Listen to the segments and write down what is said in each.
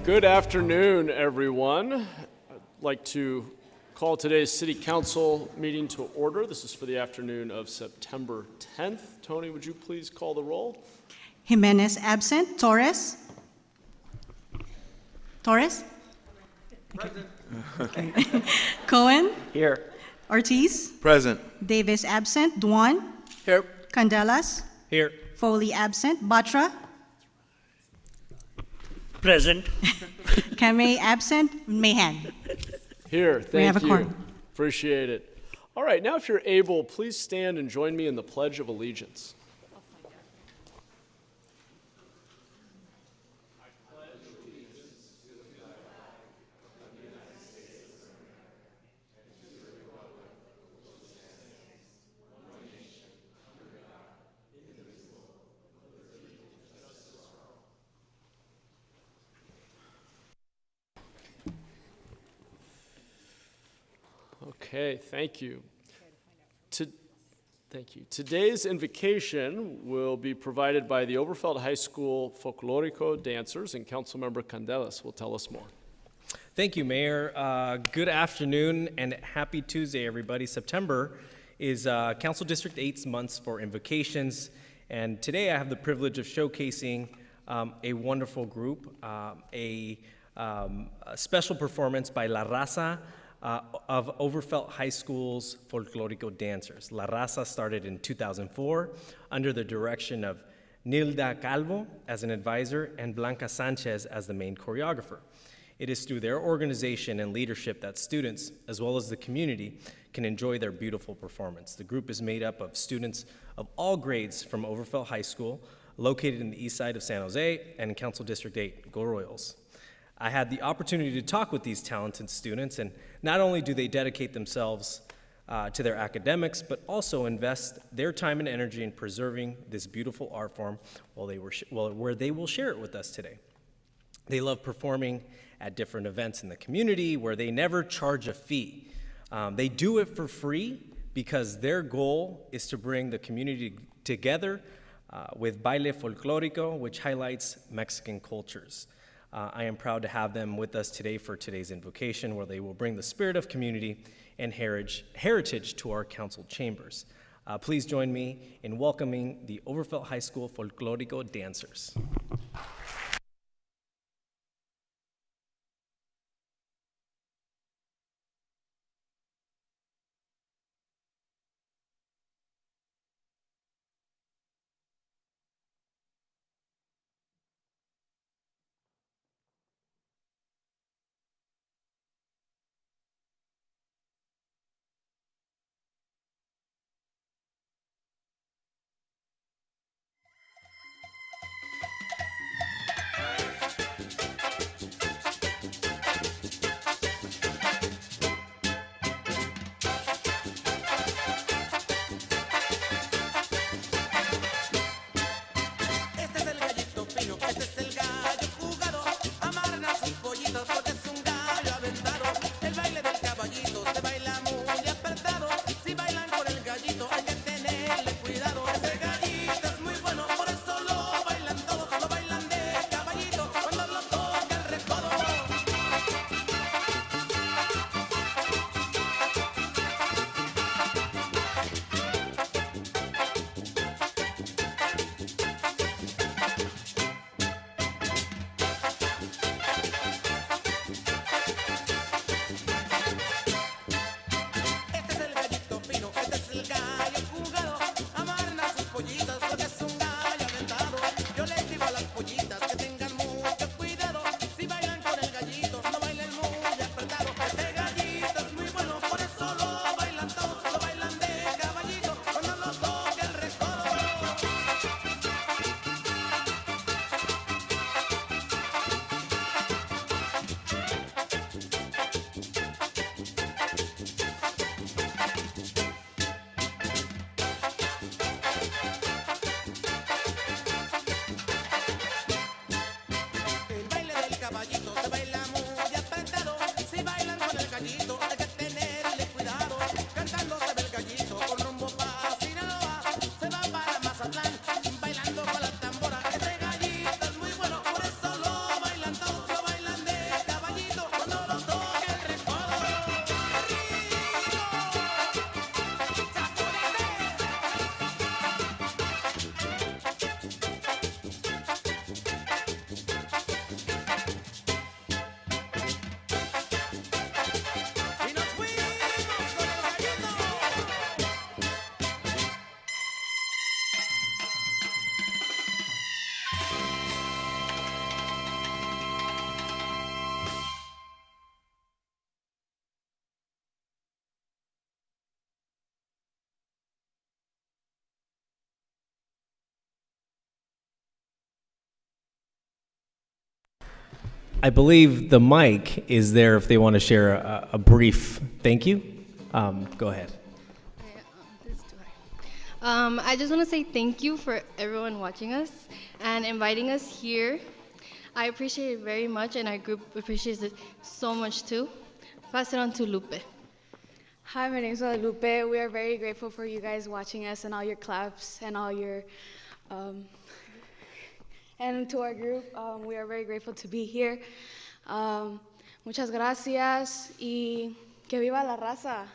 Good afternoon, everyone. I'd like to call today's City Council meeting to order. This is for the afternoon of September 10th. Tony, would you please call the roll? Jimenez absent. Torres? Torres? Present. Okay. Cohen? Here. Ortiz? Present. Davis absent. Duan? Here. Candelas? Here. Foley absent. Batra? Present. Kamei absent. Mahan? Here, thank have a you. quorum. Appreciate it. All right, now if you're able, please stand and join me in the Pledge of Allegiance. Okay, thank you. Thank you. Today's invocation will be provided by the Overfeld High School Folklorico dancers, and Councilmember Candelas will tell us more. Thank you, Mayor. Good afternoon and happy Tuesday, everybody. September is Council District 8's months for invocations, and today I have the privilege of showcasing a wonderful group, a special performance by La Raza of Overfeld High School's Folklorico dancers. La Raza started in 2004 under the direction of Nilda Calvo as an advisor and Blanca Sanchez as the main choreographer. It is through their organization and leadership that students, as well as the community, can enjoy their beautiful performance. The group is made up of students of all grades from Overfeld High School, located in the east side of San Jose and in Council District 8. Go Royals. I had the opportunity to talk with these talented students, and not only do they dedicate themselves to their academics, but also invest their time and energy in preserving this beautiful art form where they will share it with us today. They love performing at different events in the community where they never charge a fee. They do it for free because their goal is to bring the community together with Baile Folklorico, which highlights Mexican cultures. I am proud to have them with us today for today's invocation, where they will bring the spirit of community and heritage to our council chambers. Please join me in welcoming the Overfeld High School Folklorico dancers. Bailando con la tambora, este gallito es muy bueno, por eso lo bailan todos, lo bailan I believe the mic is there if they want to share a brief thank you. Go ahead. I just want to say thank you for everyone watching us and inviting us here. I appreciate it very much, and our group appreciates it so much too. Pass it on to Lupe. Hi, my name is Guadalupe. We are very grateful for you guys watching us and all your claps and all your, and to our group, we are very grateful to be here. Muchas gracias y que viva la raza.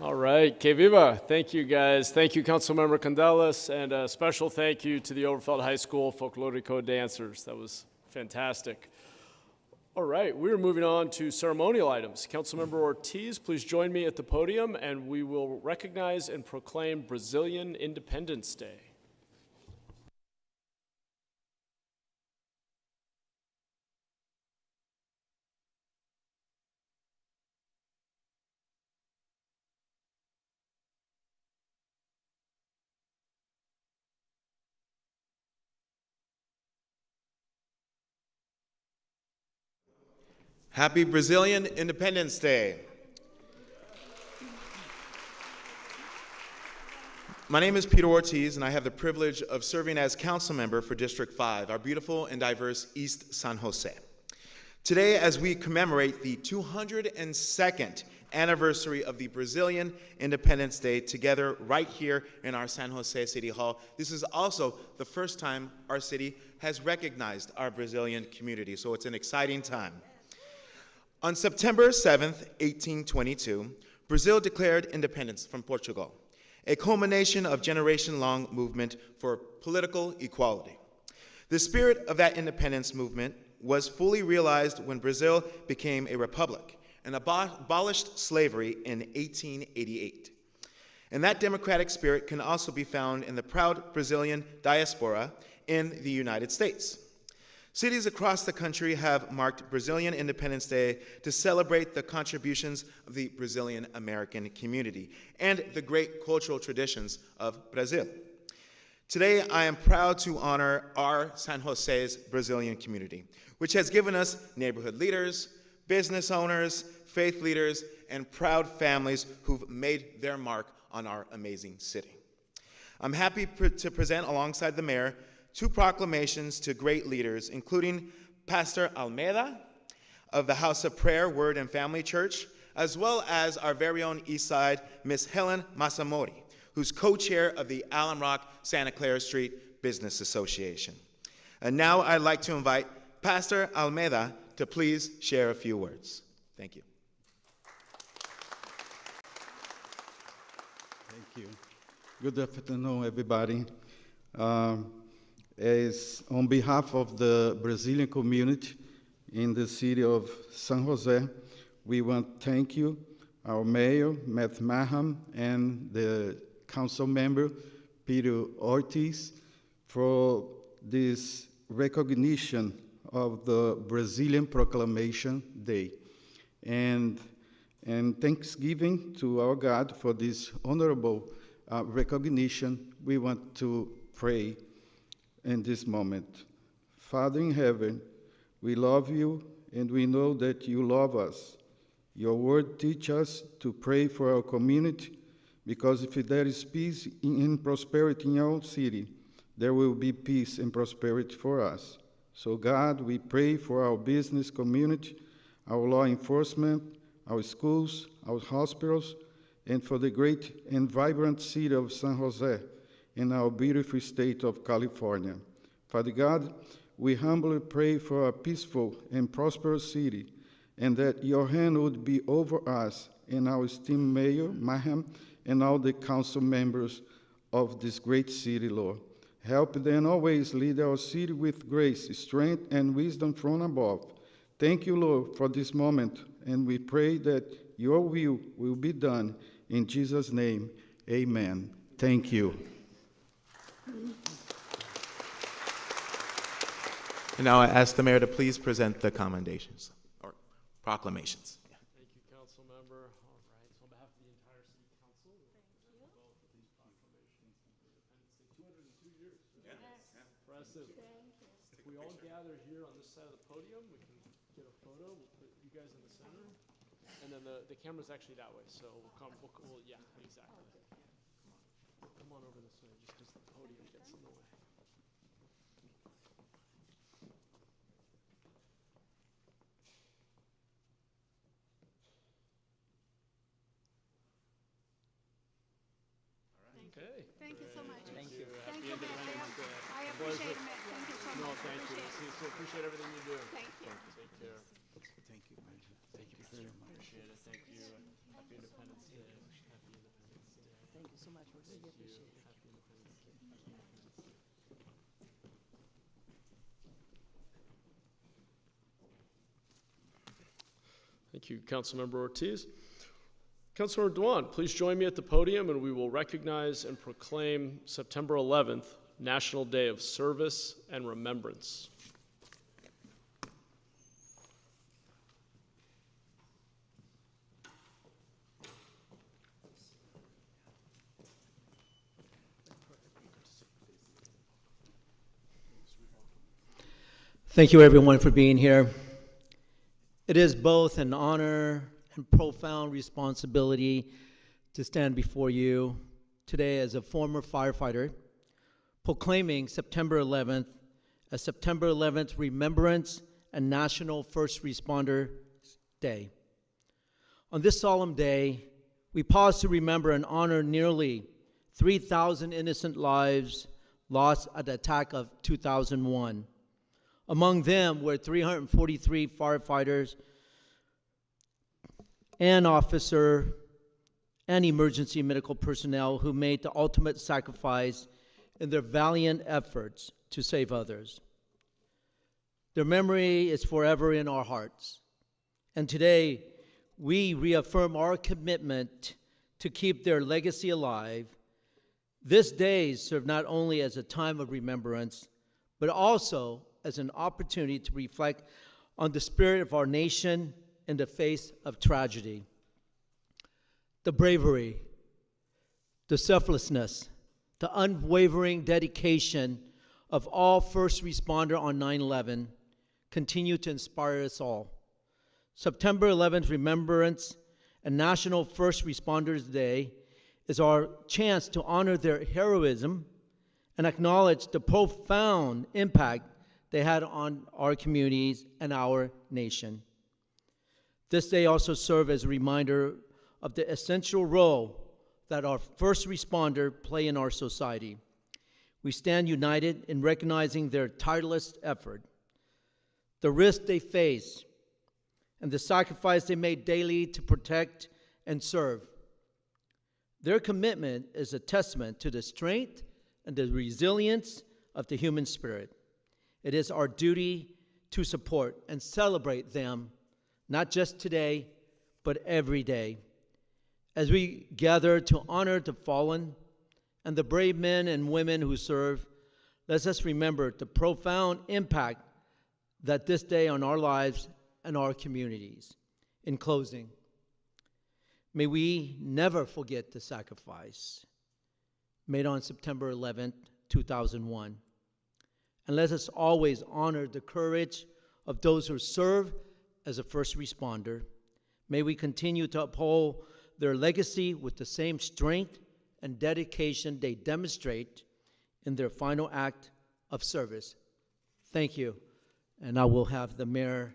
All right, que viva. Thank you, guys. Thank you, Councilmember Candelas, and a special thank you to the Overfeld High School Folklorico dancers. That was fantastic. All right, we're moving on to ceremonial items. Councilmember Ortiz, please join me at the podium, and we will recognize and proclaim Brazilian Independence Day. Happy Brazilian Independence Day. My name is Peter Ortiz, and I have the privilege of serving as council member for District 5, our beautiful and diverse East San Jose. Today, as we commemorate the 202nd anniversary of the Brazilian Independence Day together right here in our San Jose City Hall, this is also the first time our city has recognized our Brazilian community, so it's an exciting time. On September 7th, 1822, Brazil declared independence from Portugal, a culmination of generation-long movement for political equality. The spirit of that independence movement was fully realized when Brazil became a republic and abolished slavery in 1888. And that democratic spirit can also be found in the proud Brazilian diaspora in the United States. Cities across the country have marked Brazilian Independence Day to celebrate the contributions of the Brazilian American community and the great cultural traditions of Brazil. Today, I am proud to honor our San Jose's Brazilian community, which has given us neighborhood leaders, business owners, faith leaders, and proud families who've made their mark on our amazing city. I'm happy to present alongside the mayor 2 proclamations to great leaders, including Pastor Almeida of the House of Prayer, Word and Family Church, as well as our very own Eastside, Miss Helen Masamori, who's co-chair of the Allen Rock Santa Clara Street Business Association. And now I'd like to invite Pastor Almeida to please share a few words. Thank you. Thank you. Good afternoon, everybody. As on behalf of the Brazilian community in the city of San Jose, we want to thank you, our mayor, Matt Maham, and the council member, Peter Ortiz, for this recognition of the Brazilian Proclamation Day. And thanksgiving to our God for this honorable recognition, we want to pray in this moment. Father in heaven, we love you and we know that you love us. Your word teaches us to pray for our community, because if there is peace and prosperity in our city, there will be peace and prosperity for us. So God, we pray for our business community, our law enforcement, our schools, our hospitals, and for the great and vibrant city of San Jose in our beautiful state of California. Father God, we humbly pray for a peaceful and prosperous city, and that your hand would be over us and our esteemed Mayor, Maham, and all the council members of this great city, Lord. Help them always lead our city with grace, strength, and wisdom from above. Thank you, Lord, for this moment, and we pray that your will be done. In Jesus' name, amen. Thank you. And now I ask the mayor to please present the commendations or proclamations. Thank you, council member. All right, so on behalf of Impressive. If we all gather here on this side of the podium, we can get a photo. We'll put you guys in the center. And then the camera's actually that way, so yeah, exactly. Come on over this way, just because the podium gets in the way. Okay. Thank you so much. Thank you. Thank Happy you, Mayor. Independence Day. I appreciate it, Mayor. Thank you so much. No, thank you. Appreciate everything you do. Thank you. Take care. Thank you, Major. Thank you very much. Appreciate it. Thank you. Happy Independence Day. Happy Independence Day. Thank you so much. We really Thank you. appreciate it. Happy Independence Day. Thank you, Councilmember Ortiz. Councilmember Dewan, please join me at the podium and we will recognize and proclaim September 11th, National Day of Service and Remembrance. Thank you, everyone, for being here. It is both an honor and profound responsibility to stand before you today as a former firefighter, proclaiming September 11th as September 11th Remembrance and National First Responder Day. On this solemn day, we pause to remember and honor nearly 3,000 innocent lives lost at the attack of 2001. Among them were 343 firefighters and officer and emergency medical personnel who made the ultimate sacrifice in their valiant efforts to save others. Their memory is forever in our hearts. And today, we reaffirm our commitment to keep their legacy alive. This day serves not only as a time of remembrance, but also as an opportunity to reflect on the spirit of our nation in the face of tragedy. The bravery, the selflessness, the unwavering dedication of all first responder on 9/11 continue to inspire us all. September 11th Remembrance and National First Responders Day is our chance to honor their heroism and acknowledge the profound impact they had on our communities and our nation. This day also serves as a reminder of the essential role that our first responder play in our society. We stand united in recognizing their tireless effort, the risk they face, and the sacrifice they made daily to protect and serve. Their commitment is a testament to the strength and the resilience of the human spirit. It is our duty to support and celebrate them, not just today, but every day. As we gather to honor the fallen and the brave men and women who serve, let us remember the profound impact that this day on our lives and our communities. In closing, may we never forget the sacrifice made on September 11th, 2001. And let us always honor the courage of those who serve as a first responder. May we continue to uphold their legacy with the same strength and dedication they demonstrate in their final act of service. Thank you. And I will have the mayor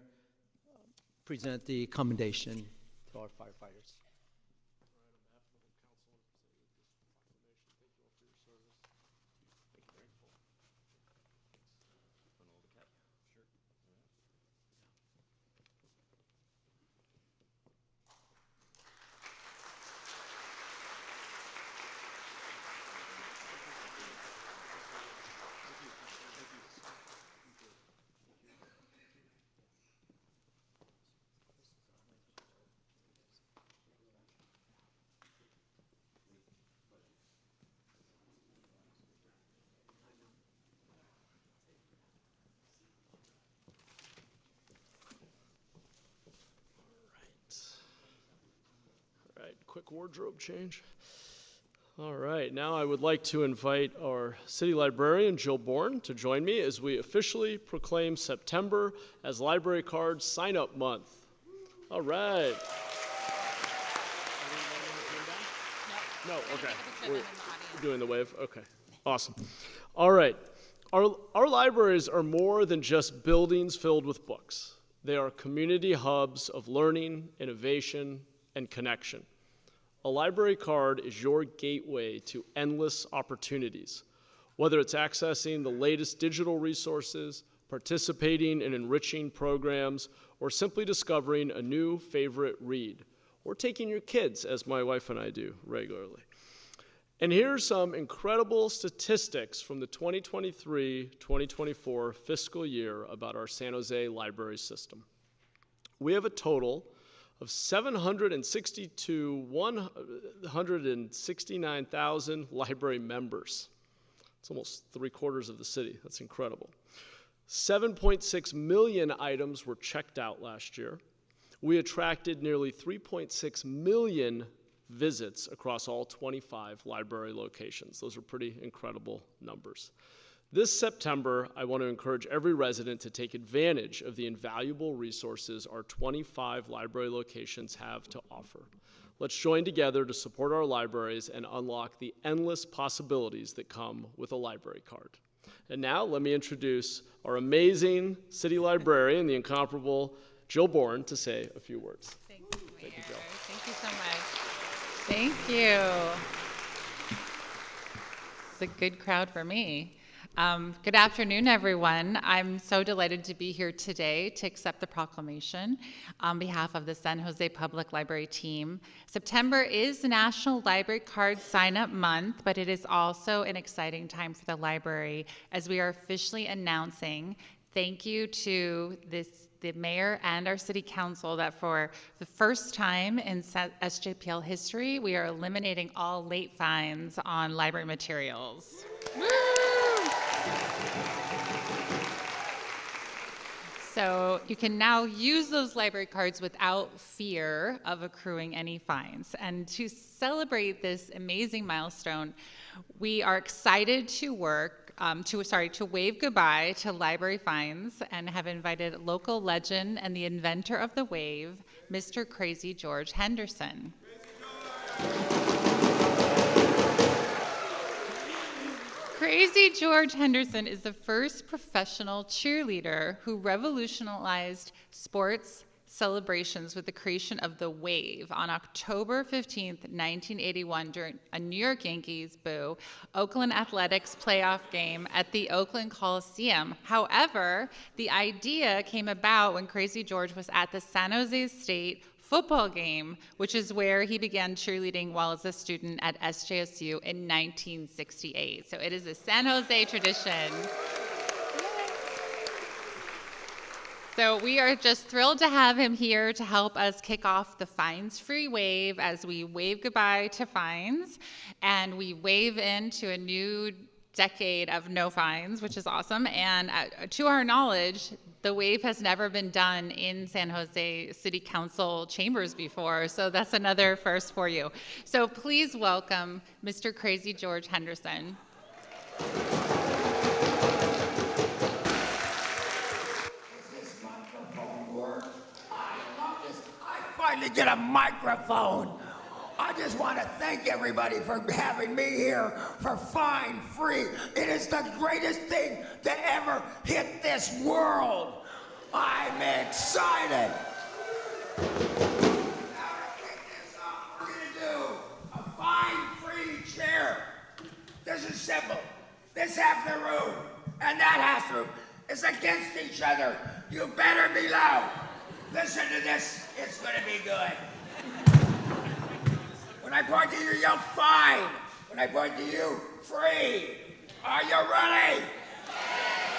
present the commendation to our firefighters. right, quick wardrobe change. All right, now I would like to invite our city librarian, Jill Bourne, to join me as we officially proclaim September as Library Card Sign-Up Month. All right. No, okay. We're doing the wave? Okay, awesome. All right, our libraries are more than just buildings filled with books. They are community hubs of learning, innovation, and connection. A library card is your gateway to endless opportunities, whether it's accessing the latest digital resources, participating in enriching programs, or simply discovering a new favorite read, or taking your kids, as my wife and I do regularly. And here are some incredible statistics from the 2023-2024 fiscal year about our San Jose library system. We have a total of 169,000 library members. It's almost 3/4 of the city. That's incredible. 7.6 million items were checked out last year. We attracted nearly 3.6 million visits across all 25 library locations. Those are pretty incredible numbers. This September, I want to encourage every resident to take advantage of the invaluable resources our 25 library locations have to offer. Let's join together to support our libraries and unlock the endless possibilities that come with a library card. And now, let me introduce our amazing city librarian, the incomparable Jill Bourne, to say a few words. Thank you, Mayor. Thank you, Jill. Thank you so much. Thank you. It's a good crowd for me. Good afternoon, everyone. I'm so delighted to be here today to accept the proclamation on behalf of the San Jose Public Library team. September is National Library Card Sign-Up Month, but it is also an exciting time for the library as we are officially announcing thank you to the mayor and our city council that for the first time in SJPL history, we are eliminating all late fines on library materials. Woo! So you can now use those library cards without fear of accruing any fines. And to celebrate this amazing milestone, we are excited to wave goodbye to library fines and have invited local legend and the inventor of the wave, Mr. Crazy George Henderson. Crazy George Henderson is the first professional cheerleader who revolutionized sports celebrations with the creation of the wave on October 15th, 1981 during a New York Yankees Oakland Athletics playoff game at the Oakland Coliseum. However, the idea came about when Crazy George was at the San Jose State football game, which is where he began cheerleading while as a student at SJSU in 1968. So it is a San Jose tradition. So we are just thrilled to have him here to help us kick off the fines-free wave as we wave goodbye to fines and we wave into a new decade of no fines, which is awesome. And to our knowledge, the wave has never been done in San Jose City Council chambers before, so that's another first for you. So please welcome Mr. Crazy George Henderson. Does this microphone work? I love this. I finally get a microphone. I just want to thank everybody for having me here for Fine Free. It is the greatest thing to ever hit this world. I'm excited. Now to kick this off, we're going to do a Fine Free chair. This is simple. This half the room and that half the room is against each other. You better be loud. Listen to this. It's going to be good. When I point to you, yell fine. When I point to you, free. Are you ready?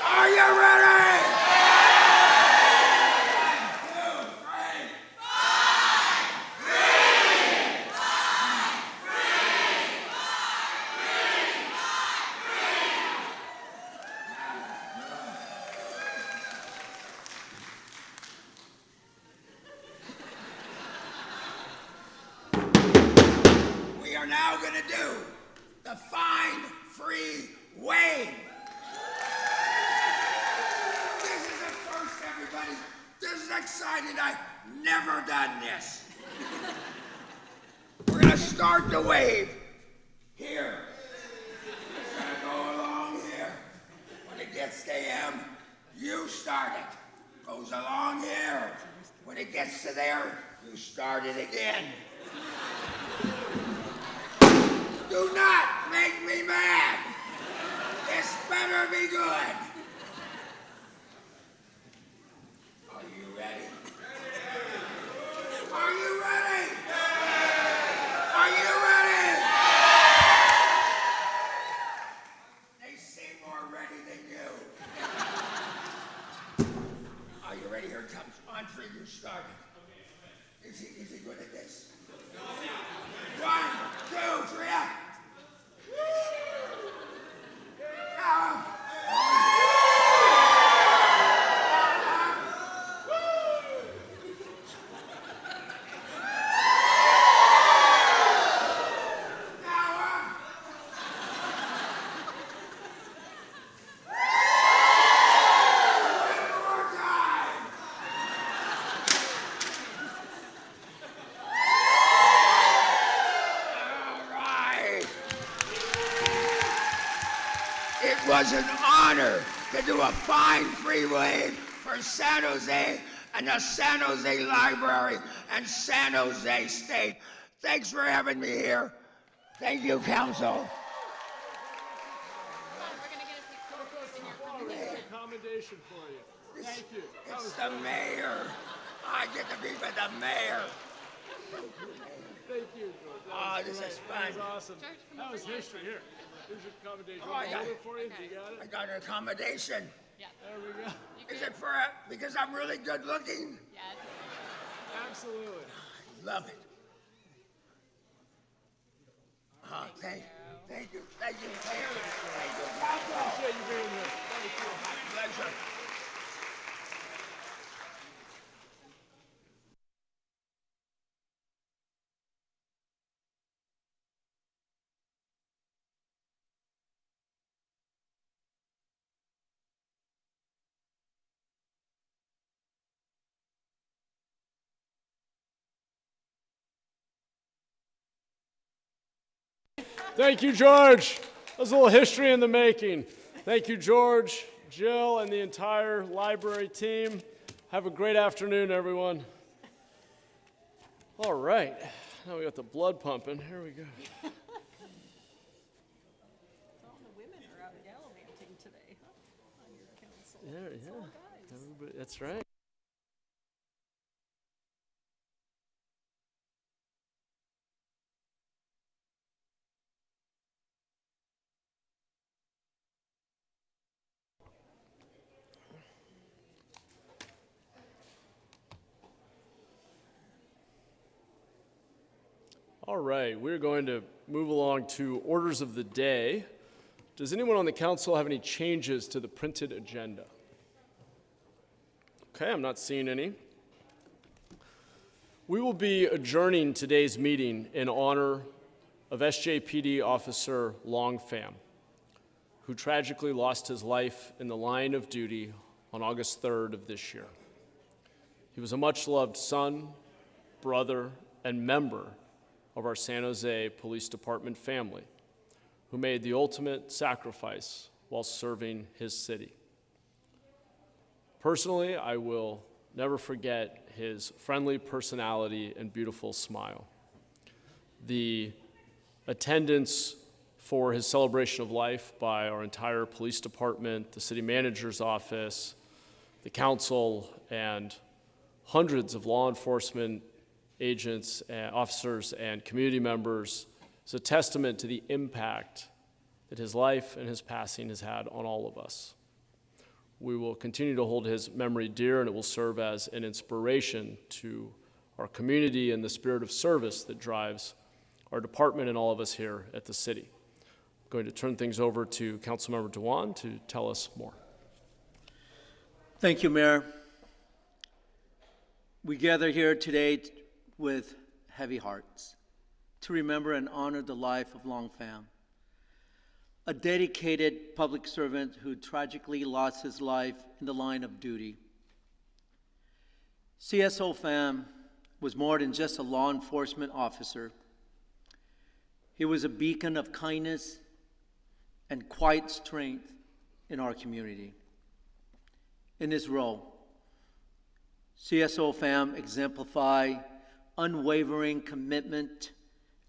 Are you ready? 1, 2, 3. Fine, free. Fine, free. Fine, free. are now going to do the Fine Free Wave. This is a first, everybody. This is exciting. I've never done this. We're going to start the wave here. It's going to go along here. When it gets to M, you start it. Goes along here. When it gets to there, you start it again. Do not make me mad. This better be good. Are you ready? Are you ready? Are you ready? They seem more ready than you. Are you ready? Here it comes. On three, you start it. Is he good at this? 1, 2, 3, up. It was an honor to do a fine free wave for San Jose and the San Jose Library and San Jose State. Thanks for having me here. Thank you, Council. Commendation for you. Thank you. It's the mayor. I get to be with the mayor. Thank you, George. Oh, this is fun. That was awesome. That was history. Here, here's your commendation. Oh, I got it for you. You got it? I got an accommodation. Yeah. There we go. Is it for because I'm really good looking? Yes. Absolutely. Love it. Oh, thank you. Thank you. Thank you. Thank you. Thank you, Council. Appreciate you being here. Thank you. My pleasure. Thank you, George. That was a little history in the making. Thank you, George, Jill, and the entire library team. Have a great afternoon, everyone. All right. Now we got the blood pumping. Here we go. All the women are out gallivanting today, huh? On your council. Yeah, It's yeah. all guys. Everybody, that's right. All right, we're going to move along to orders of the day. Does anyone on the council have any changes to the printed agenda? Okay, I'm not seeing any. We will be adjourning today's meeting in honor of SJPD Officer Long Pham, who tragically lost his life in the line of duty on August 3rd of this year. He was a much-loved son, brother, and member of our San Jose Police Department family, who made the ultimate sacrifice while serving his city. Personally, I will never forget his friendly personality and beautiful smile. The attendance for his celebration of life by our entire police department, the city manager's office, the council, and hundreds of law enforcement agents, officers, and community members is a testament to the impact that his life and his passing has had on all of us. We will continue to hold his memory dear, and it will serve as an inspiration to our community and the spirit of service that drives our department and all of us here at the city. I'm going to turn things over to Councilmember Dewan to tell us more. Thank you, Mayor. We gather here today with heavy hearts to remember and honor the life of Long Pham, a dedicated public servant who tragically lost his life in the line of duty. CSO Pham was more than just a law enforcement officer. He was a beacon of kindness and quiet strength in our community. In his role, CSO Pham exemplified unwavering commitment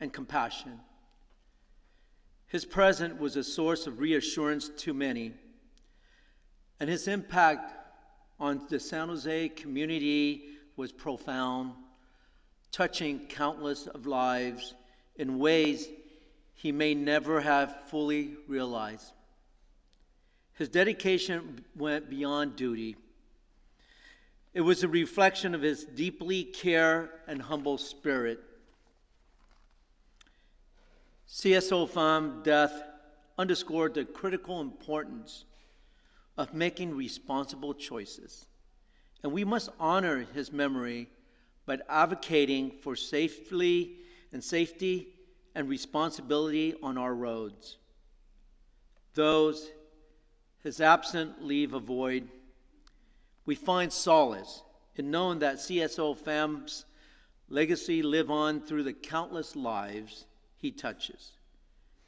and compassion. His presence was a source of reassurance to many, and his impact on the San Jose community was profound, touching countless of lives in ways he may never have fully realized. His dedication went beyond duty. It was a reflection of his deeply care and humble spirit. CSO Pham's death underscored the critical importance of making responsible choices, and we must honor his memory by advocating for safety and responsibility on our roads. Those his absence leave a void, we find solace in knowing that CSO Pham's legacy live on through the countless lives he touches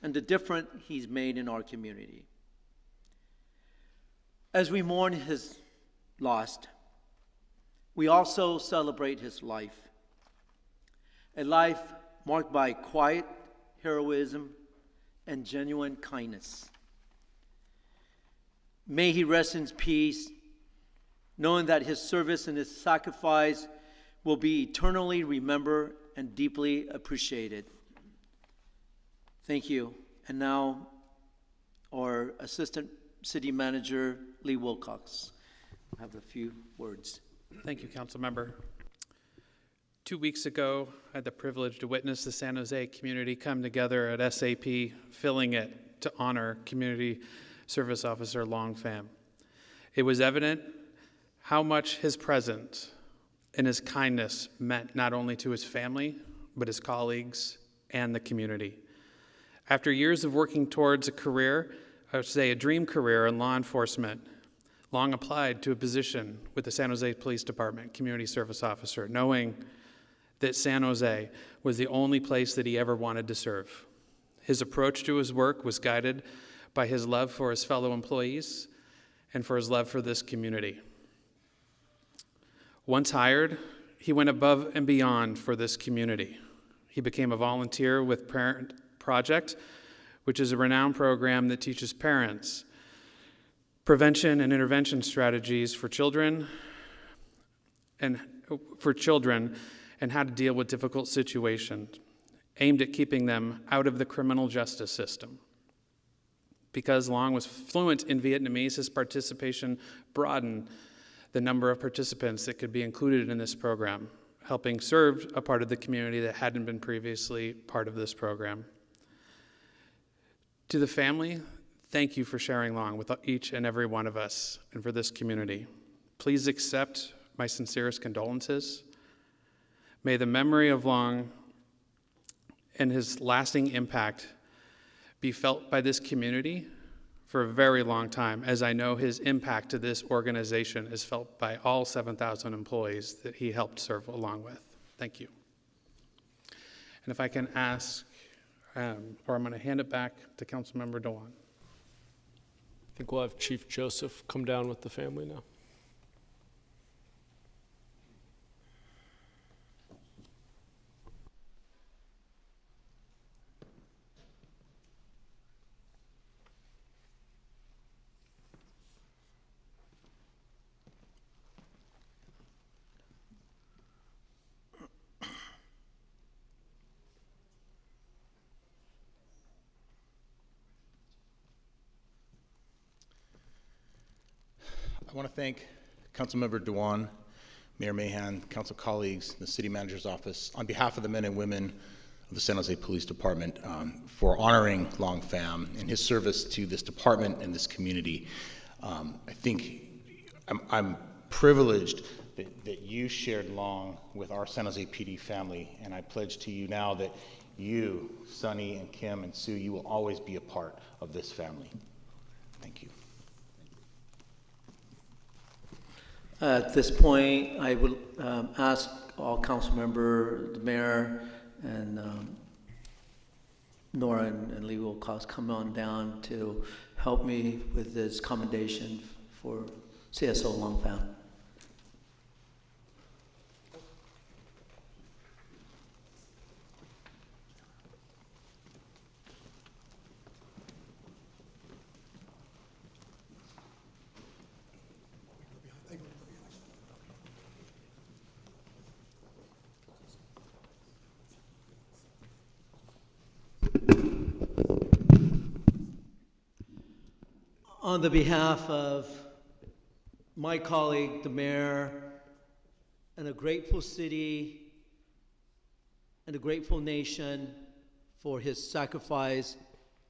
and the difference he's made in our community. As we mourn his loss, we also celebrate his life, a life marked by quiet heroism and genuine kindness. May he rest in peace, knowing that his service and his sacrifice will be eternally remembered and deeply appreciated. Thank you. And now, our Assistant City Manager, Lee Wilcox, will have a few words. Thank you, Council Member. 2 weeks ago, I had the privilege to witness the San Jose community come together at SAP, filling it to honor Community Service Officer Long Pham. It was evident how much his presence and his kindness meant not only to his family, but his colleagues and the community. After years of working towards a career, I would say a dream career in law enforcement, Long applied to a position with the San Jose Police Department, Community Service Officer, knowing that San Jose was the only place that he ever wanted to serve. His approach to his work was guided by his love for his fellow employees and for his love for this community. Once hired, he went above and beyond for this community. He became a volunteer with Parent Project, which is a renowned program that teaches parents prevention and intervention strategies for children and how to deal with difficult situations, aimed at keeping them out of the criminal justice system. Because Long was fluent in Vietnamese, his participation broadened the number of participants that could be included in this program, helping serve a part of the community that hadn't been previously part of this program. To the family, thank you for sharing Long with each and every one of us and for this community. Please accept my sincerest condolences. May the memory of Long and his lasting impact be felt by this community for a very long time, as I know his impact to this organization is felt by all 7,000 employees that he helped serve along with. Thank you. And if I can ask, or I'm going to hand it back to Councilmember Dewan. I think we'll have Chief Joseph come down with the family now. I want to thank Councilmember Dewan, Mayor Mahan, council colleagues, the city manager's office, on behalf of the men and women of the San Jose Police Department for honoring Long Pham and his service to this department and this community. I think I'm privileged that you shared Long with our San Jose PD family, and I pledge to you now that you, Sonny and Kim and Sue, you will always be a part of this family. Thank you. At this point, I would ask all council member, the mayor, and Nora and legal costs come on down to help me with this commendation for CSO Long Found. On the behalf of my colleague, the mayor, and a grateful city and a grateful nation for his sacrifice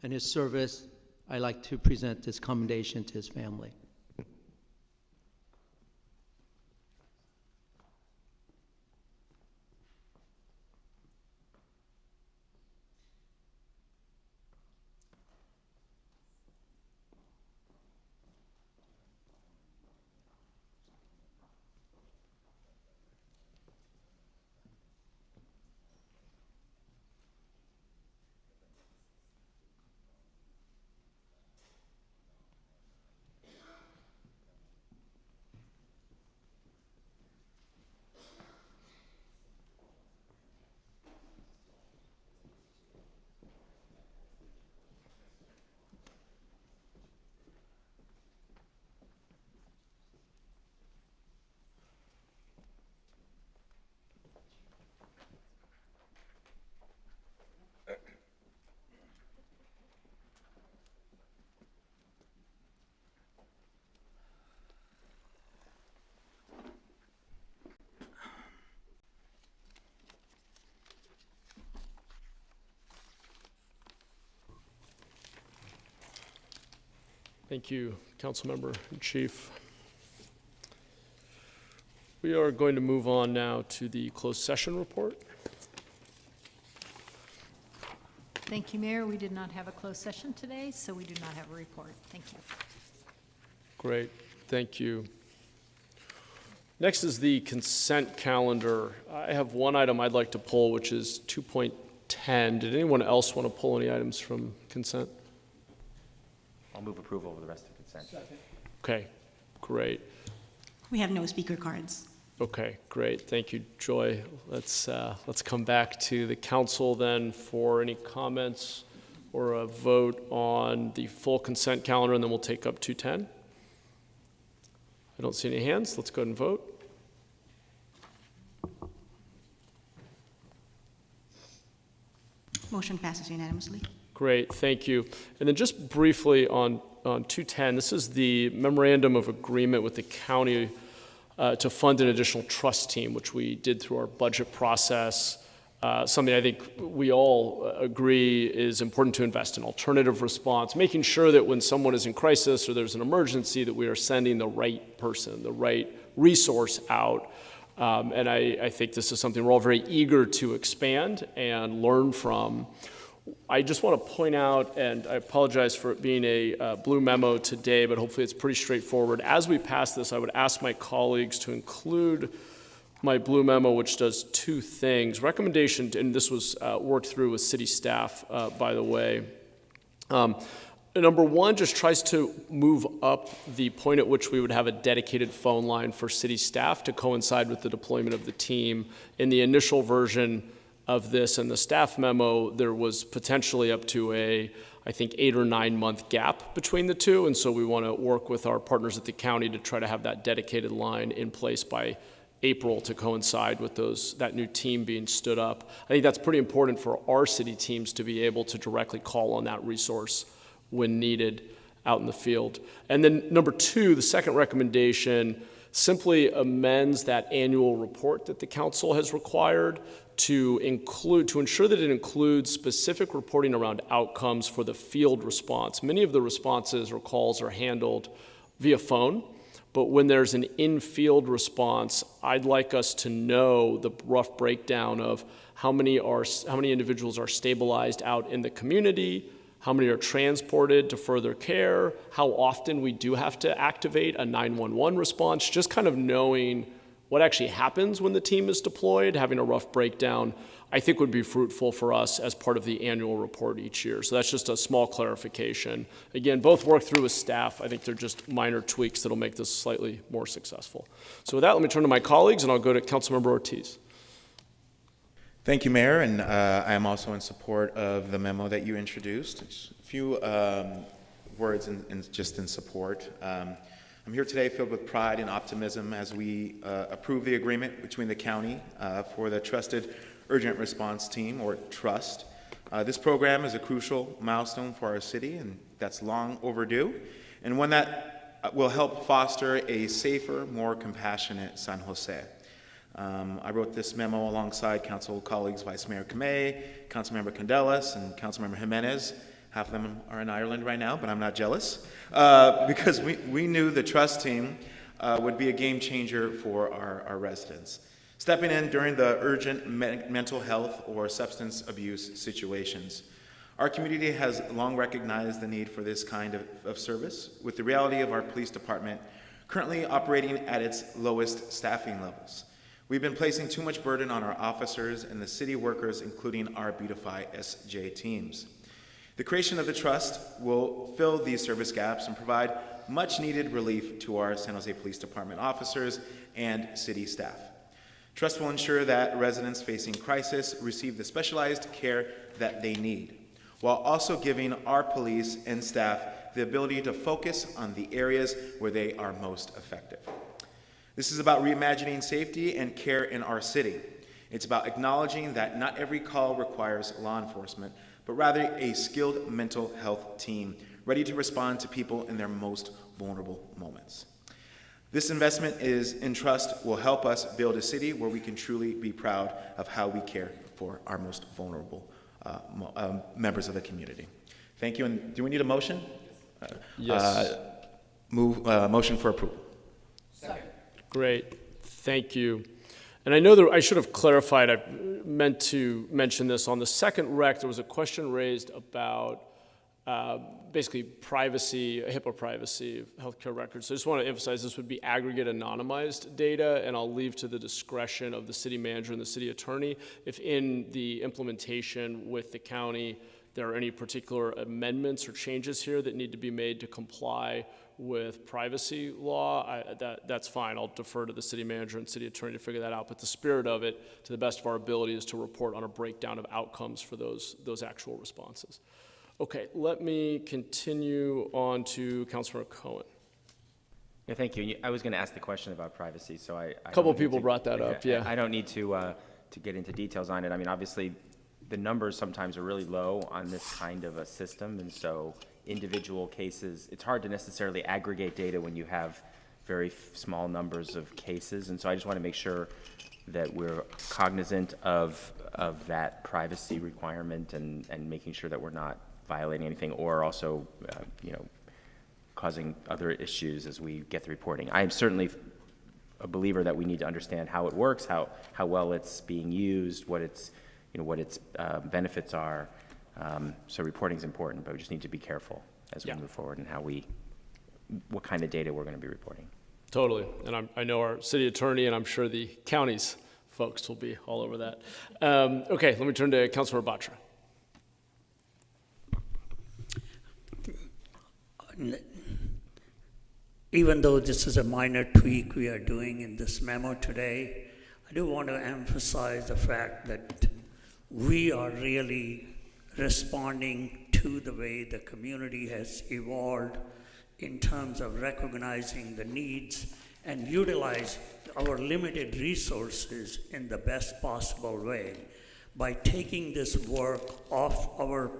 and his service, I'd like to present this commendation to his family. Thank you, Councilmember in Chief. We are going to move on now to the closed session report. Thank you, Mayor. We did not have a closed session today, so we do not have a report. Thank you. Great, thank you. Next is the consent calendar. I have one item I'd like to pull, which is 2.10. Did anyone else want to pull any items from consent? I'll move approval of the rest of consent. Second. Okay, great. We have no speaker cards. Okay, great. Thank you, Joy. Let's come back to the council then for any comments or a vote on the full consent calendar, and then we'll take up 210. I don't see any hands. Let's go ahead and vote. Motion passes unanimously. Great, thank you. And then just briefly on 210, this is the memorandum of agreement with the county to fund an additional trust team, which we did through our budget process. Something I think we all agree is important to invest in alternative response, making sure that when someone is in crisis or there's an emergency that we are sending the right person, the right resource out. And I think this is something we're all very eager to expand and learn from. I just want to point out, and I apologize for it being a blue memo today, but hopefully it's pretty straightforward. As we pass this, I would ask my colleagues to include my blue memo, which does two things. Recommendation, and this was worked through with city staff, by the way. Number one just tries to move up the point at which we would have a dedicated phone line for city staff to coincide with the deployment of the team. In the initial version of this and the staff memo, there was potentially up to I think 8 or 9 month gap between the two. And so we want to work with our partners at the county to try to have that dedicated line in place by April to coincide with that new team being stood up. I think that's pretty important for our city teams to be able to directly call on that resource when needed out in the field. And then number two, the second recommendation simply amends that annual report that the council has required to ensure that it includes specific reporting around outcomes for the field response. Many of the responses or calls are handled via phone, But when there's an in-field response, I'd like us to know the rough breakdown of how many individuals are stabilized out in the community, how many are transported to further care, how often we do have to activate a 911 response, just kind of knowing what actually happens when the team is deployed, having a rough breakdown, I think would be fruitful for us as part of the annual report each year. So that's just a small clarification. Again, both work through with staff. I think they're just minor tweaks that'll make this slightly more successful. So with that, let me turn to my colleagues, and I'll go to Councilmember Ortiz. Thank you, Mayor, and I am also in support of the memo that you introduced. Just a few words just in support. I'm here today filled with pride and optimism as we approve the agreement between the county for the Trusted Urgent Response Team, or TRUST. This program is a crucial milestone for our city, and that's long overdue, and one that will help foster a safer, more compassionate San Jose. I wrote this memo alongside council colleagues Vice Mayor Kamei, Councilmember Candelas, and Councilmember Jimenez. Half of them are in Ireland right now, but I'm not jealous, because we knew the TRUST team would be a game changer for our residents, stepping in during the urgent mental health or substance abuse situations. Our community has long recognized the need for this kind of service, with the reality of our police department currently operating at its lowest staffing levels. We've been placing too much burden on our officers and the city workers, including our Beautify SJ teams. The creation of the Trust will fill these service gaps and provide much needed relief to our San Jose Police Department officers and city staff. Trust will ensure that residents facing crisis receive the specialized care that they need, while also giving our police and staff the ability to focus on the areas where they are most effective. This is about reimagining safety and care in our city. It's about acknowledging that not every call requires law enforcement, but rather a skilled mental health team ready to respond to people in their most vulnerable moments. This investment in trust will help us build a city where we can truly be proud of how we care for our most vulnerable members of the community. Thank you, and do we need a motion? Yes. Motion for approval. Second. Great, thank you. And I know that I should have clarified, I meant to mention this. On the second rec, there was a question raised about basically privacy, HIPAA privacy of healthcare records. So I just want to emphasize this would be aggregate anonymized data, and I'll leave to the discretion of the city manager and the city attorney if in the implementation with the county there are any particular amendments or changes here that need to be made to comply with privacy law, that's fine. I'll defer to the city manager and city attorney to figure that out. But the spirit of it, to the best of our ability, is to report on a breakdown of outcomes for those actual responses. Okay, let me continue on to Councilmember Cohen. Yeah, thank you. I was going to ask the question about privacy, so a couple of people brought that up. Yeah, I don't need to get into details on it. I mean, obviously, the numbers sometimes are really low on this kind of a system, and so individual cases, it's hard to necessarily aggregate data when you have very small numbers of cases, and so I just want to make sure that we're cognizant of that privacy requirement and making sure that we're not violating anything or also causing other issues as we get the reporting. I am certainly a believer that we need to understand how it works, how well it's being used, what its benefits are. So reporting is important, but we just need to be careful as we move forward and what kind of data we're going to be reporting. Totally, and I know our city attorney, and I'm sure the county's folks will be all over that. Okay, let me turn to Councilor Batra. Even though this is a minor tweak we are doing in this memo today, I do want to emphasize the fact that we are really responding to the way the community has evolved in terms of recognizing the needs and utilize our limited resources in the best possible way by taking this work off our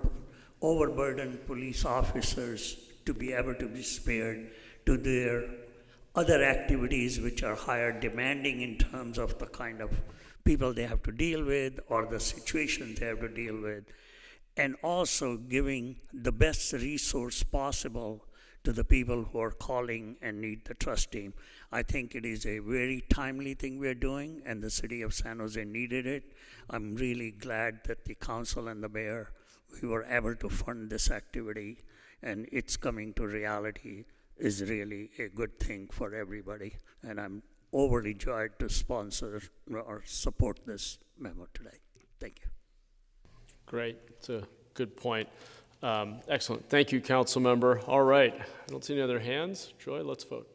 overburdened police officers to be able to be spared to their other activities which are higher demanding in terms of the kind of people they have to deal with or the situations they have to deal with, and also giving the best resource possible to the people who are calling and need the trust team. I think it is a very timely thing we're doing, and the city of San Jose needed it. I'm really glad that the council and the mayor, we were able to fund this activity, and it's coming to reality is really a good thing for everybody. And I'm overly joyed to sponsor or support this memo today. Thank you. Great. It's a good point. Excellent. Thank you, council member. All right. I don't see any other hands. Joy, let's vote.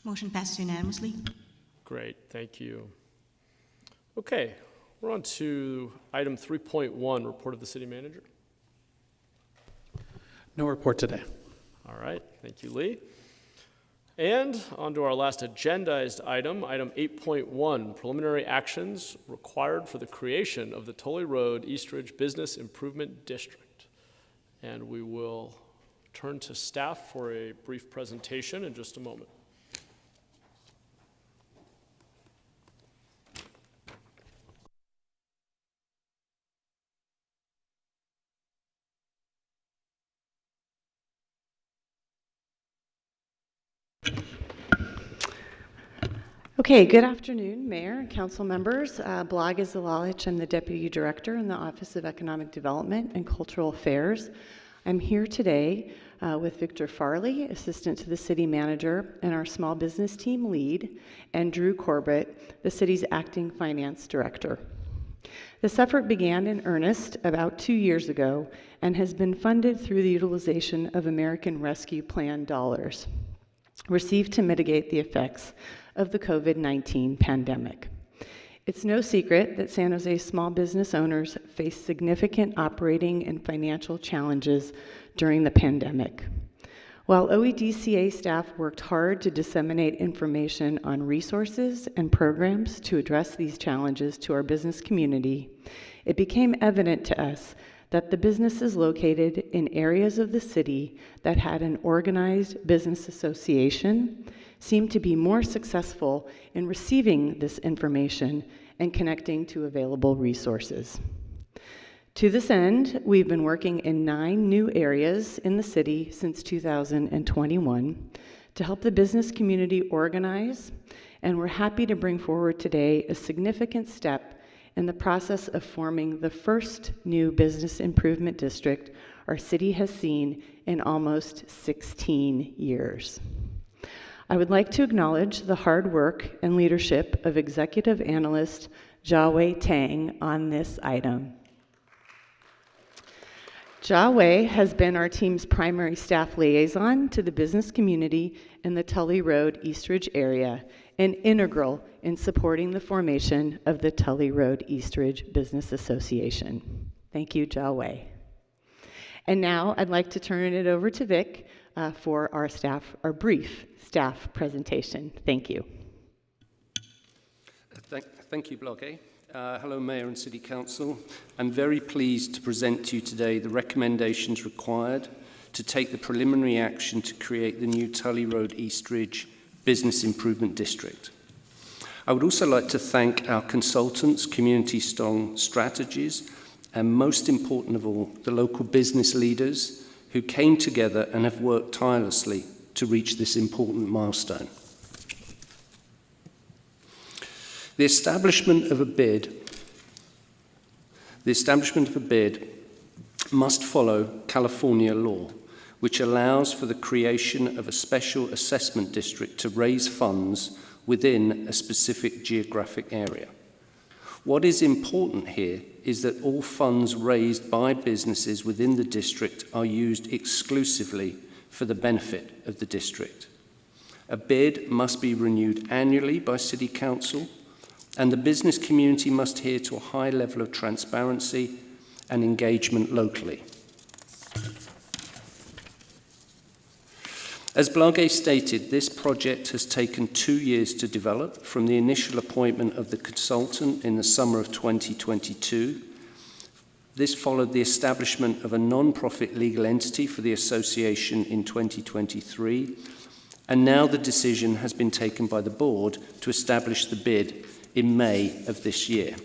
Motion passes unanimously. Great. Thank you. Okay. We're on to item 3.1, report of the city manager. No report today. All right. Thank you, Lee. And on to our last agendized item, item 8.1, preliminary actions required for the creation of the Tully Road Eastridge Business Improvement District. And we will turn to staff for a brief presentation in just a moment. Okay, good afternoon, Mayor and Council members. Blaga Zalalic, I'm the Deputy Director in the Office of Economic Development and Cultural Affairs. I'm here today with Victor Farley, Assistant to the City Manager, and our Small Business Team Lead, and Drew Corbett, the City's Acting Finance Director. This effort began in earnest about 2 years ago and has been funded through the utilization of American Rescue Plan dollars received to mitigate the effects of the COVID-19 pandemic. It's no secret that San Jose small business owners face significant operating and financial challenges during the pandemic. While OEDCA staff worked hard to disseminate information on resources and programs to address these challenges to our business community, it became evident to us that the businesses located in areas of the city that had an organized business association seemed to be more successful in receiving this information and connecting to available resources. To this end, we've been working in 9 new areas in the city since 2021 to help the business community organize, and we're happy to bring forward today a significant step in the process of forming the first new business improvement district our city has seen in almost 16 years. I would like to acknowledge the hard work and leadership of Executive Analyst Jiawei Tang on this item. Jiawei has been our team's primary staff liaison to the business community in the Tully Road Eastridge area and integral in supporting the formation of the Tully Road Eastridge Business Association. Thank you, Jiawei. And now I'd like to turn it over to Vic for our brief staff presentation. Thank you. Thank you, Bloge. Hello, Mayor and City Council. I'm very pleased to present to you today the recommendations required to take the preliminary action to create the new Tully Road Eastridge Business Improvement District. I would also like to thank our consultants, Community Strong Strategies, and most important of all, the local business leaders who came together and have worked tirelessly to reach this important milestone. The establishment of a bid must follow California law, which allows for the creation of a special assessment district to raise funds within a specific geographic area. What is important here is that all funds raised by businesses within the district are used exclusively for the benefit of the district. A bid must be renewed annually by City Council, and the business community must adhere to a high level of transparency and engagement locally. As Blage stated, this project has taken 2 years to develop, from the initial appointment of the consultant in the summer of 2022. This followed the establishment of a non-profit legal entity for the association in 2023, and now the decision has been taken by the board to establish the bid in May of this year.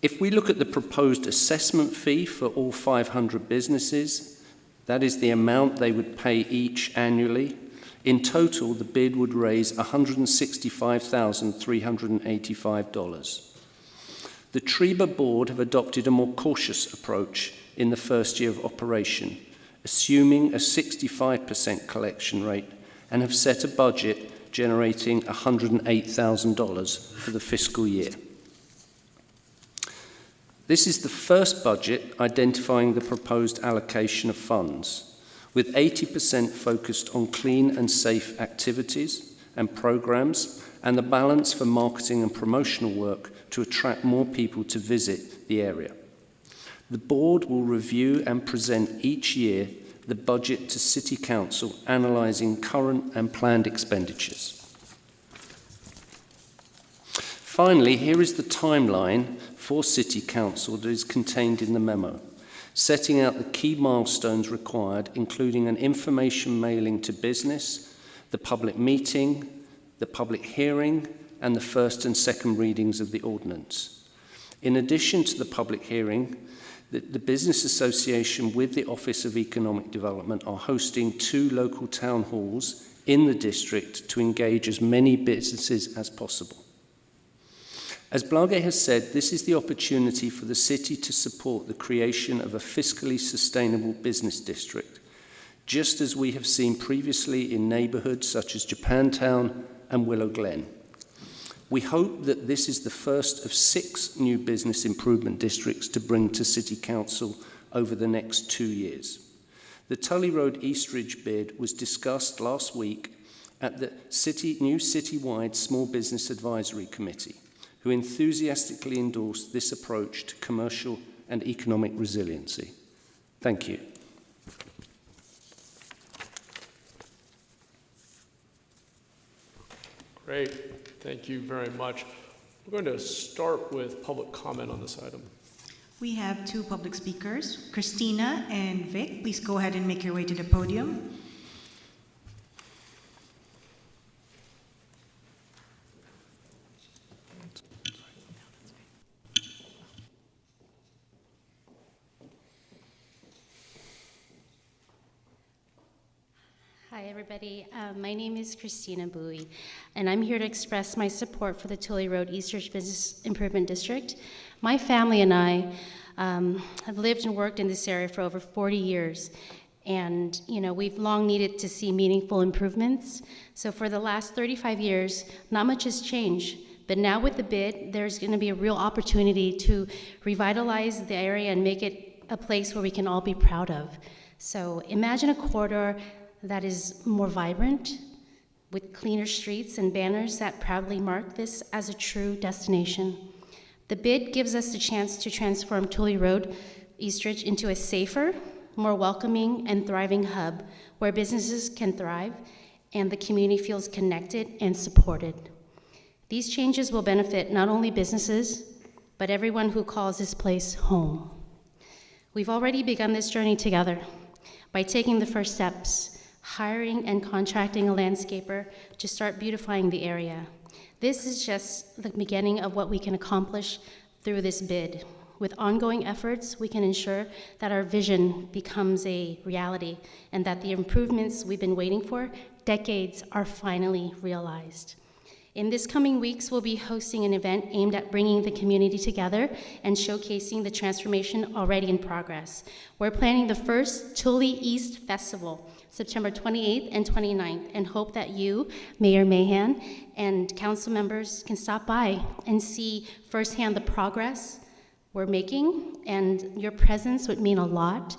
If we look at the proposed assessment fee for all 500 businesses, that is the amount they would pay each annually. In total, the bid would raise $165,385. The TREBA board have adopted a more cautious approach in the first year of operation, assuming a 65% collection rate, and have set a budget generating $108,000 for the fiscal year. This is the first budget identifying the proposed allocation of funds, with 80% focused on clean and safe activities and programs, and the balance for marketing and promotional work to attract more people to visit the area. The board will review and present each year the budget to City Council, analysing current and planned expenditures. Finally, here is the timeline for City Council that is contained in the memo, setting out the key milestones required, including an information mailing to business, the public meeting, the public hearing, and the first and second readings of the ordinance. In addition to the public hearing, the Business Association with the Office of Economic Development are hosting 2 local town halls in the district to engage as many businesses as possible. As Blage has said, this is the opportunity for the city to support the creation of a fiscally sustainable business district, just as we have seen previously in neighbourhoods such as Japantown and Willow Glen. We hope that this is the first of 6 new business improvement districts to bring to City Council over the next 2 years. The Tully Road Eastridge bid was discussed last week at the new citywide Small Business Advisory Committee, who enthusiastically endorsed this approach to commercial and economic resiliency. Thank you. Great. Thank you very much. We're going to start with public comment on this item. We have 2 public speakers, Christina and Vic. Please go ahead and make your way to the podium. Hi, everybody. My name is Christina Bowie, and I'm here to express my support for the Tully Road Eastridge Business Improvement District. My family and I have lived and worked in this area for over 40 years, and we've long needed to see meaningful improvements. So for the last 35 years, not much has changed, but now with the bid, there's going to be a real opportunity to revitalize the area and make it a place where we can all be proud of. So imagine a corridor that is more vibrant, with cleaner streets and banners that proudly mark this as a true destination. The bid gives us the chance to transform Tully Road Eastridge into a safer, more welcoming and thriving hub where businesses can thrive and the community feels connected and supported. These changes will benefit not only businesses, but everyone who calls this place home. We've already begun this journey together by taking the first steps, hiring and contracting a landscaper to start beautifying the area. This is just the beginning of what we can accomplish through this bid. With ongoing efforts, we can ensure that our vision becomes a reality and that the improvements we've been waiting for decades are finally realized. In this coming weeks, we'll be hosting an event aimed at bringing the community together and showcasing the transformation already in progress. We're planning the first Tully East Festival, September 28th and 29th, and hope that you, Mayor Mahan, and council members can stop by and see firsthand the progress we're making, and your presence would mean a lot.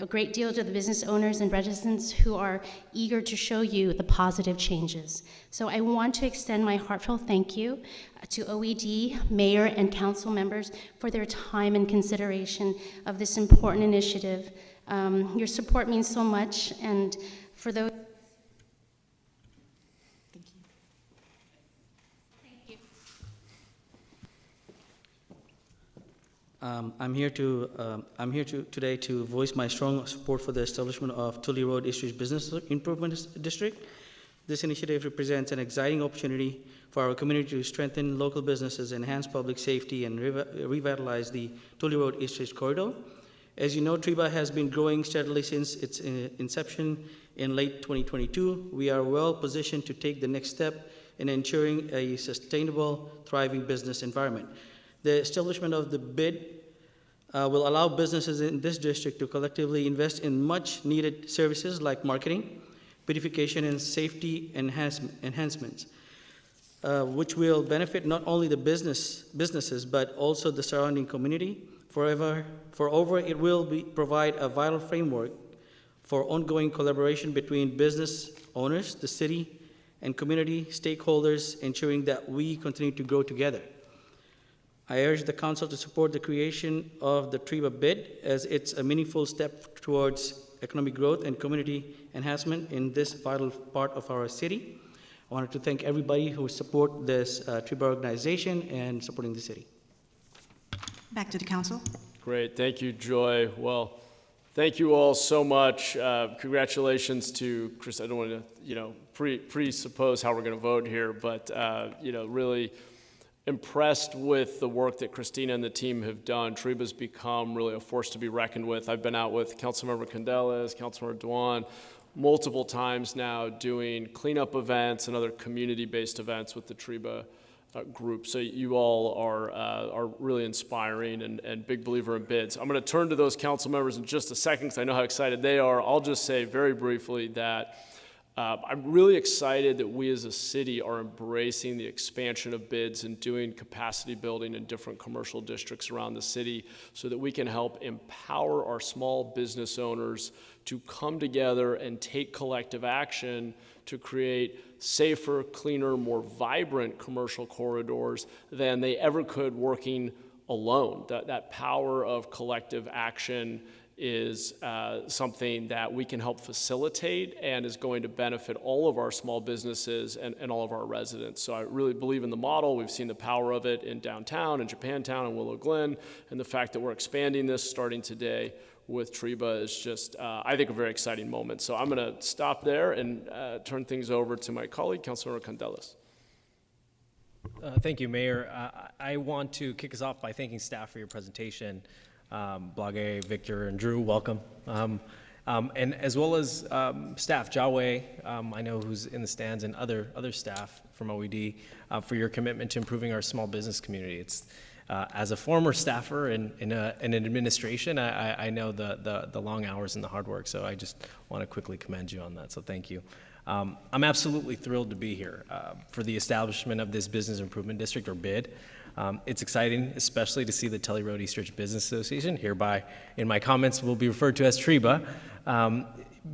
A great deal to the business owners and residents who are eager to show you the positive changes. So I want to extend my heartfelt thank you to OED, mayor, and council members for their time and consideration of this important initiative. Your support means so much, and for those I'm here today to voice my strong support for the establishment of Tully Road Eastridge Business Improvement District. This initiative represents an exciting opportunity for our community to strengthen local businesses, enhance public safety, and revitalize the Tully Road Eastridge corridor. As you know, TRIBA has been growing steadily since its inception in late 2022. We are well positioned to take the next step in ensuring a sustainable, thriving business environment. The establishment of the bid will allow businesses in this district to collectively invest in much needed services like marketing, beautification, and safety enhancements, which will benefit not only the businesses but also the surrounding community. Moreover, it will provide a vital framework for ongoing collaboration between business owners, the city, and community stakeholders, ensuring that we continue to grow together. I urge the Council to support the creation of the TRIBA bid, as it's a meaningful step towards economic growth and community enhancement in this vital part of our city. I wanted to thank everybody who support this TRIBA organization and supporting the city. Back to the Council. Great, thank you, Joy. Well, thank you all so much. Congratulations to Chris. I don't want to, presuppose how we're going to vote here, but really impressed with the work that Christina and the team have done. TRIBA's become really a force to be reckoned with. I've been out with Councilmember Candelas, Councilmember Dewan, multiple times now doing cleanup events and other community-based events with the TRIBA group. So you all are really inspiring and big believer in bids. I'm going to turn to those council members in just a second because I know how excited they are. I'll just say very briefly that I'm really excited that we as a city are embracing the expansion of bids and doing capacity building in different commercial districts around the city so that we can help empower our small business owners to come together and take collective action to create safer, cleaner, more vibrant commercial corridors than they ever could working alone. That power of collective action is something that we can help facilitate and is going to benefit all of our small businesses and all of our residents. So I really believe in the model. We've seen the power of it in downtown, in Japantown, and Willow Glen, and the fact that we're expanding this starting today with TRIBA is just, I think, a very exciting moment. So I'm going to stop there and turn things over to my colleague, Councilmember Candelas. Thank you, Mayor. I want to kick us off by thanking staff for your presentation. Blage, Victor, and Drew, welcome. And as well as staff, Jawei, I know who's in the stands, and other staff from OED for your commitment to improving our small business community. It's as a former staffer in an administration, I know the long hours and the hard work, so I just want to quickly commend you on that, so thank you. I'm absolutely thrilled to be here for the establishment of this Business Improvement District, or BID. It's exciting, especially to see the Tully Road Eastridge Business Association, hereby in my comments will be referred to as TRIBA,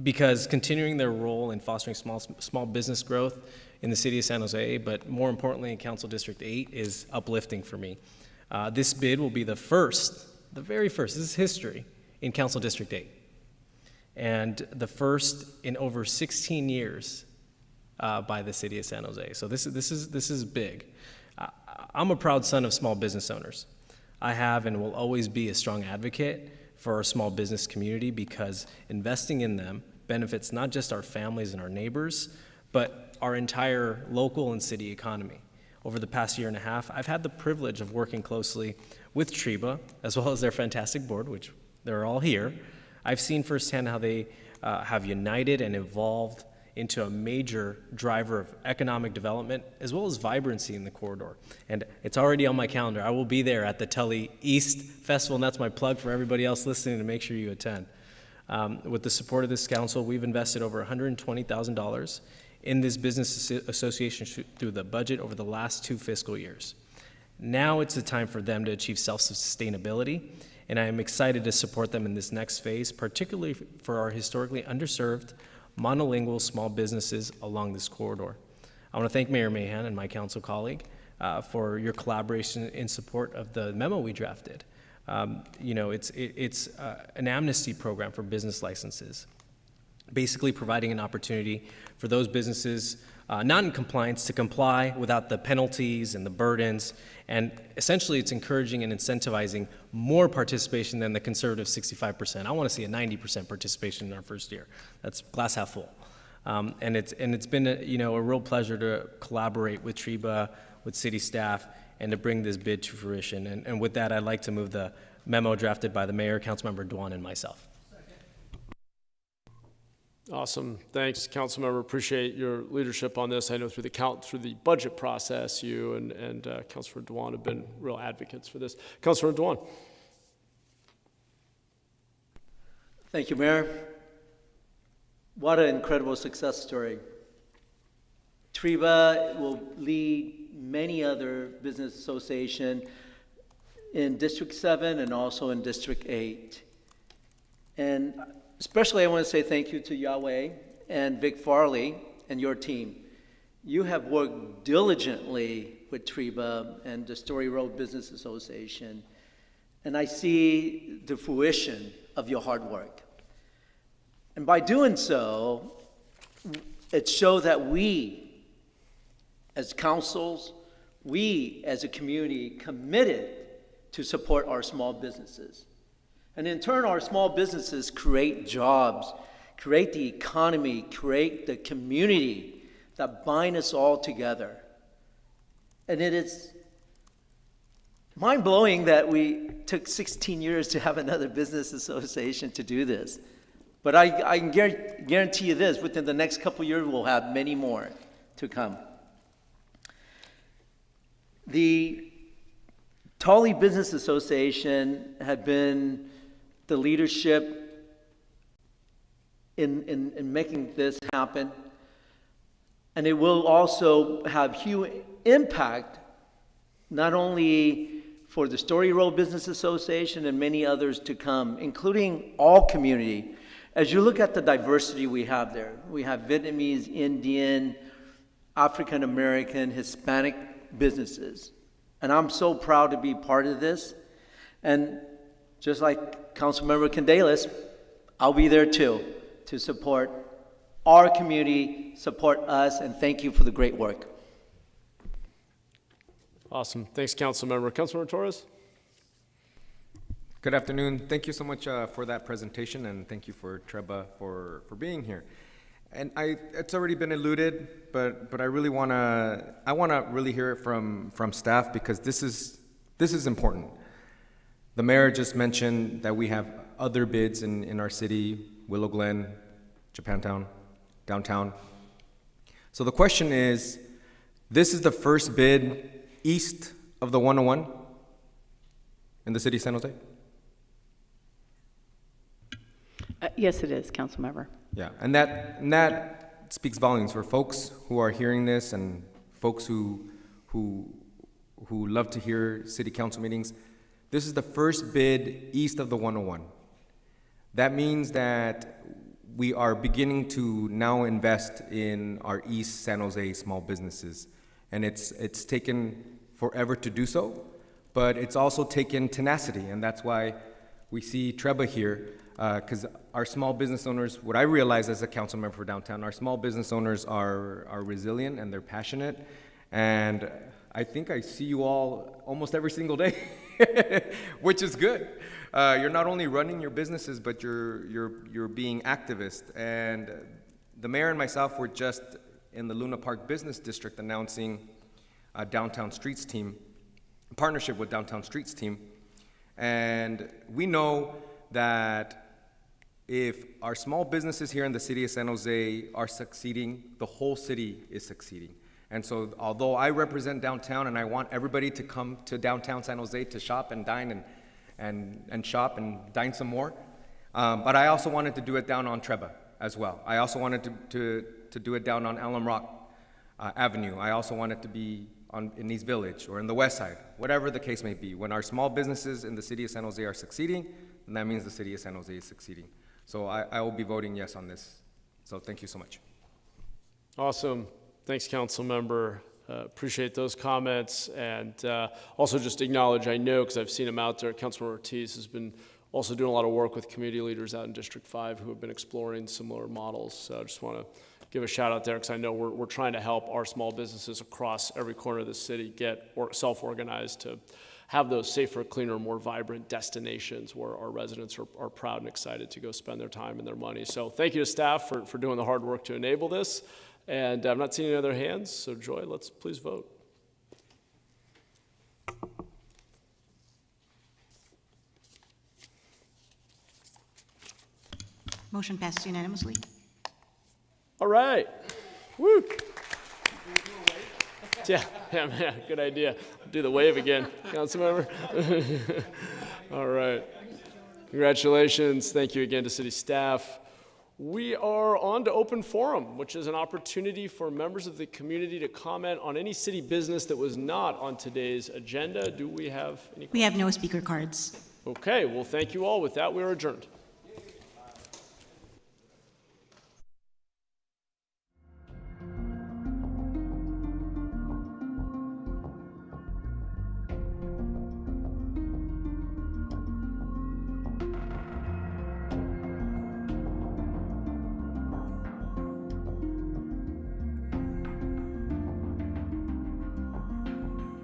because continuing their role in fostering small business growth in the city of San Jose, but more importantly in Council District 8, is uplifting for me. This bid will be the very first, this is history, in Council District 8. And the first in over 16 years by the city of San Jose. So this is big. I'm a proud son of small business owners. I have and will always be a strong advocate for our small business community because investing in them benefits not just our families and our neighbors, but our entire local and city economy. Over the past year and a half, I've had the privilege of working closely with TRIBA, as well as their fantastic board, which they're all here. I've seen firsthand how they have united and evolved into a major driver of economic development, as well as vibrancy in the corridor. And it's already on my calendar. I will be there at the Tully East Festival, and that's my plug for everybody else listening to make sure you attend. With the support of this council, we've invested over $120,000 in this business association through the budget over the last 2 fiscal years. Now it's the time for them to achieve self-sustainability, and I am excited to support them in this next phase, particularly for our historically underserved, monolingual small businesses along this corridor. I want to thank Mayor Mahan and my council colleague for your collaboration in support of the memo we drafted. It's an amnesty program for business licenses, basically providing an opportunity for those businesses not in compliance to comply without the penalties and the burdens. And essentially, it's encouraging and incentivizing more participation than the conservative 65%. I want to see a 90% participation in our first year. That's glass half full. And it's been a real pleasure to collaborate with TREBA, with city staff, and to bring this bid to fruition. And with that, I'd like to move the memo drafted by the mayor, Councilmember Dwan, and myself. Awesome. Thanks, Councilmember. Appreciate your leadership on this. I know through the budget process, you and Councilor Dwan have been real advocates for this. Councilor Dwan. Thank you, Mayor. What an incredible success story. TREBA will lead many other business associations in District 7 and also in District 8. And especially I want to say thank you to Yahweh and Vic Farley and your team. You have worked diligently with TREBA and the Story Road Business Association, and I see the fruition of your hard work. And by doing so, it shows that we, as councils, we as a community committed to support our small businesses. And in turn, our small businesses create jobs, create the economy, create the community that bind us all together. And it is mind-blowing that we took 16 years to have another business association to do this. But I can guarantee you this, within the next couple of years, we'll have many more to come. The Tully Business Association had been the leadership in making this happen. And it will also have huge impact, not only for the Story Road Business Association and many others to come, including all community. As you look at the diversity we have there, we have Vietnamese, Indian, African American, Hispanic businesses. And I'm so proud to be part of this. And just like Councilmember Candelas, I'll be there too to support our community, support us, and thank you for the great work. Awesome. Thanks, Councilmember. Councilmember Torres? Good afternoon. Thank you so much for that presentation, and thank you for TREBA for being here. And it's already been alluded, but I really wanna really hear it from staff, because this is important. The mayor just mentioned that we have other bids in our city, Willow Glen, Japantown, downtown. So the question is, this is the first bid east of the 101 in the city of San Jose? Yes, it is, Councilmember. Yeah, and that speaks volumes for folks who are hearing this and folks who love to hear city council meetings. This is the first bid east of the 101. That means that we are beginning to now invest in our East San Jose small businesses. And it's taken forever to do so, but it's also taken tenacity, and that's why we see TREBA here, because our small business owners, what I realize as a council member for downtown, our small business owners are resilient and they're passionate, and I think I see you all almost every single day, which is good. You're not only running your businesses, but you're being activists. And the mayor and myself were just in the Luna Park Business District announcing a Downtown Streets team, a partnership with Downtown Streets team. And we know that if our small businesses here in the city of San Jose are succeeding, the whole city is succeeding. And so although I represent downtown and I want everybody to come to downtown San Jose to shop and dine and shop and dine some more, but I also wanted to do it down on TREBA as well. I also wanted to do it down on Alum Rock Avenue. I also wanted to be in East Village or in the West Side, whatever the case may be. When our small businesses in the city of San Jose are succeeding, then that means the city of San Jose is succeeding. So I will be voting yes on this. So thank you so much. Awesome. Thanks, Council Member. Appreciate those comments, and also just acknowledge, I know because I've seen him out there, Councilmember Ortiz has been also doing a lot of work with community leaders out in District 5 who have been exploring similar models. So I just want to give a shout out there because I know we're trying to help our small businesses across every corner of the city get self-organized to have those safer, cleaner, more vibrant destinations where our residents are proud and excited to go spend their time and their money. So thank you to staff for doing the hard work to enable this. And I'm not seeing any other hands, so Joy, let's please vote. Motion passes unanimously. All right. Woo. Yeah, good idea. Do the wave again, Councilmember. All right. Congratulations. Thank you again to city staff. We are on to open forum, which is an opportunity for members of the community to comment on any city business that was not on today's agenda. Do we have any questions? We have no speaker cards. Okay, well, thank you all. With that, we are adjourned.